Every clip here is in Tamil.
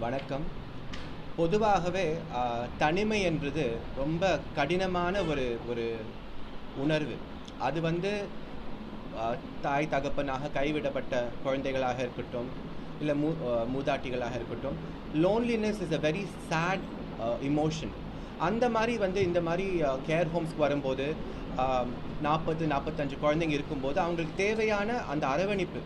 வணக்கம். பொதுவாகவே தனிமை என்பது ரொம்ப கடினமான ஒரு ஒரு உணர்வு. அது வந்து தாய் தகப்பனாக கைவிடப்பட்ட குழந்தைகளாக இருக்கட்டும், இல்லை மூதாட்டிகளாக இருக்கட்டும், loneliness is a very sad emotion. அந்த மாதிரி இந்த மாதிரி கேர் ஹோம்ஸ்க்கு வரும்போது 40-45 குழந்தைங்க இருக்கும்போது அவங்களுக்கு தேவையான அந்த அரவணைப்பு,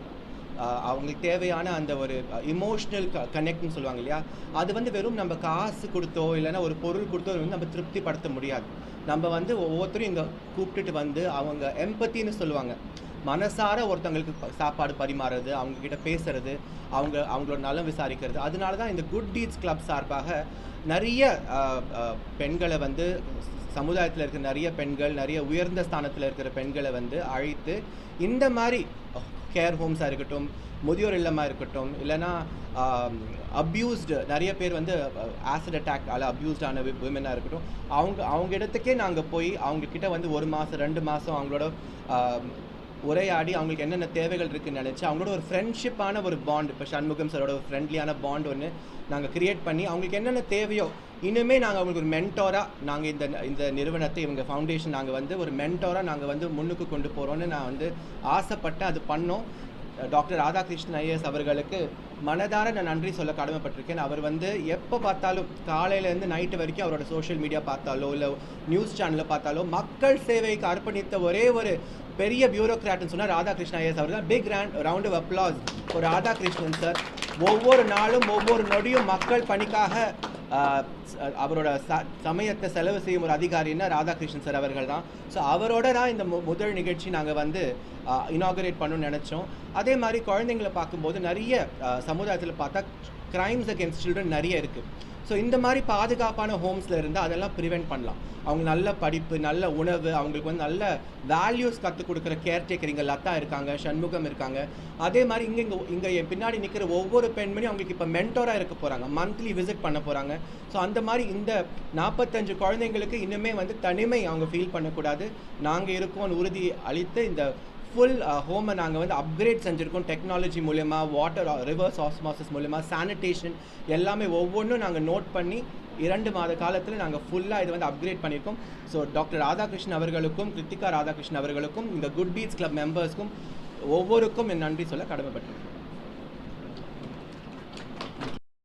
அவங்களுக்கு தேவையான அந்த ஒரு இமோஷ்னல் கனெக்ட்னு சொல்லுவாங்க இல்லையா, அது வெறும் நம்ம காசு கொடுத்தோ இல்லைன்னா ஒரு பொருள் கொடுத்தோ நம்ம திருப்திப்படுத்த முடியாது. நம்ம ஒவ்வொருத்தரும் இங்கே கூப்பிட்டுட்டு அவங்க எம்பத்தின்னு சொல்லுவாங்க, மனசார ஒருத்தவங்களுக்கு சாப்பாடு பரிமாறுறது, அவங்கக்கிட்ட பேசுறது, அவங்களோட நலம் விசாரிக்கிறது. அதனால தான் இந்த குட் டீட்ஸ் கிளப் சார்பாக நிறைய பெண்களை சமுதாயத்தில் இருக்கிற நிறைய பெண்கள், நிறைய உயர்ந்த ஸ்தானத்தில் இருக்கிற பெண்களை அழைத்து இந்த மாதிரி கேர் ஹோம்ஸாக இருக்கட்டும், முதியோர் இல்லமாக இருக்கட்டும், இல்லைனா அப்யூஸ்டு நிறைய பேர் ஆசிட் அட்டாக் அப்யூஸ்டான விமனாக இருக்கட்டும், அவங்க இடத்துக்கே நாங்கள் போய் அவங்கக்கிட்ட 1 மாதம் 2 மாதம் அவங்களோட உரையாடி அவங்களுக்கு என்னென்ன தேவைகள் இருக்குதுன்னு நினச்சி அவங்களோட ஒரு ஃப்ரெண்ட்ஷிப்பான ஒரு பாண்ட், இப்போ சண்முகம் சாரோட ஒரு ஃப்ரெண்ட்லியான பாண்ட் ஒன்று நாங்கள் க்ரியேட் பண்ணி அவங்களுக்கு என்னென்ன தேவையோ இனிமேல் நாங்கள் அவங்களுக்கு ஒரு மென்டோராக நாங்கள் இந்த நிறுவனத்தை, இவங்க ஃபவுண்டேஷன் நாங்கள் ஒரு மென்டோராக நாங்கள் முன்னுக்கு கொண்டு போகிறோன்னு நான் ஆசைப்பட்டேன். அது பண்ணோம். டாக்டர் ராதாகிருஷ்ணன் ஐஏஎஸ் அவர்களுக்கு மனதார நான் நன்றி சொல்ல கடமைப்பட்டிருக்கேன். அவர் எப்போ பார்த்தாலும் காலையிலேருந்து நைட்டு வரைக்கும் அவரோட சோஷியல் மீடியா பார்த்தாலோ இல்லை நியூஸ் சேனலில் பார்த்தாலோ மக்கள் சேவைக்கு அர்ப்பணித்த ஒரே ஒரு பெரிய பியூரோக்ராட்னு சொன்னால் ராதாகிருஷ்ணன் ஐஏஎஸ் அவர் தான். பிக் ரவுண்ட் ஆஃப் அப்ளாஸ் ஒரு ராதாகிருஷ்ணன் சார். ஒவ்வொரு நாளும் ஒவ்வொரு நொடியும் மக்கள் பணிக்காக அவரோட சமயத்தை செலவு செய்யும் ஒரு அதிகாரின்னா ராதாகிருஷ்ணன் சார் அவர்கள் தான். ஸோ அவரோட தான் இந்த முதல் நிகழ்ச்சி நாங்கள் இனாகரேட் பண்ணணும்னு நினச்சோம். அதே மாதிரி குழந்தைங்களை பார்க்கும்போது நிறைய சமுதாயத்தில் பார்த்தா கிரைம்ஸ் அகேன்ஸ்ட் சில்ட்ரன் நிறைய இருக்குது. ஸோ இந்த மாதிரி பாதுகாப்பான ஹோம்ஸில் இருந்தால் அதெல்லாம் ப்ரிவெண்ட் பண்ணலாம். அவங்க நல்ல படிப்பு, நல்ல உணவு, அவங்களுக்கு நல்ல வேல்யூஸ் கற்றுக் கொடுக்குற கேர்டேக்கர் இங்கே லதா இருக்காங்க, சண்முகம் இருக்காங்க. அதே மாதிரி இங்கே என் பின்னாடி நிற்கிற ஒவ்வொரு பெண்மணியும் அவங்களுக்கு இப்போ மென்டோராக இருக்க போகிறாங்க, மந்த்லி விசிட் பண்ண போகிறாங்க. ஸோ அந்த மாதிரி இந்த 45 குழந்தைங்களுக்கு இன்னுமே தனிமை அவங்க ஃபீல் பண்ணக்கூடாது. நாங்கள் இருக்கோம்னு உறுதி அளித்து இந்த ஃபுல் ஹோமை நாங்கள் அப்கிரேட் செஞ்சுருக்கோம். டெக்னாலஜி மூலயமா, வாட்டர் ரிவர்ஸ் ஆஸ்மாசிஸ் மூலயமா, சானிடேஷன் எல்லாமே ஒவ்வொன்றும் நாங்கள் நோட் பண்ணி 2 மாத காலத்தில் நாங்கள் ஃபுல்லாக இது அப்கிரேட் பண்ணியிருக்கோம். ஸோ டாக்டர் ராதாகிருஷ்ணன் அவர்களுக்கும், கிருத்திகா ராதாகிருஷ்ணன் அவர்களுக்கும், இந்த குட் டீட்ஸ் கிளப் மெம்பர்ஸ்க்கும் ஒவ்வொருக்கும் என் நன்றி சொல்ல கடமைப்பட்டிருக்கோம்.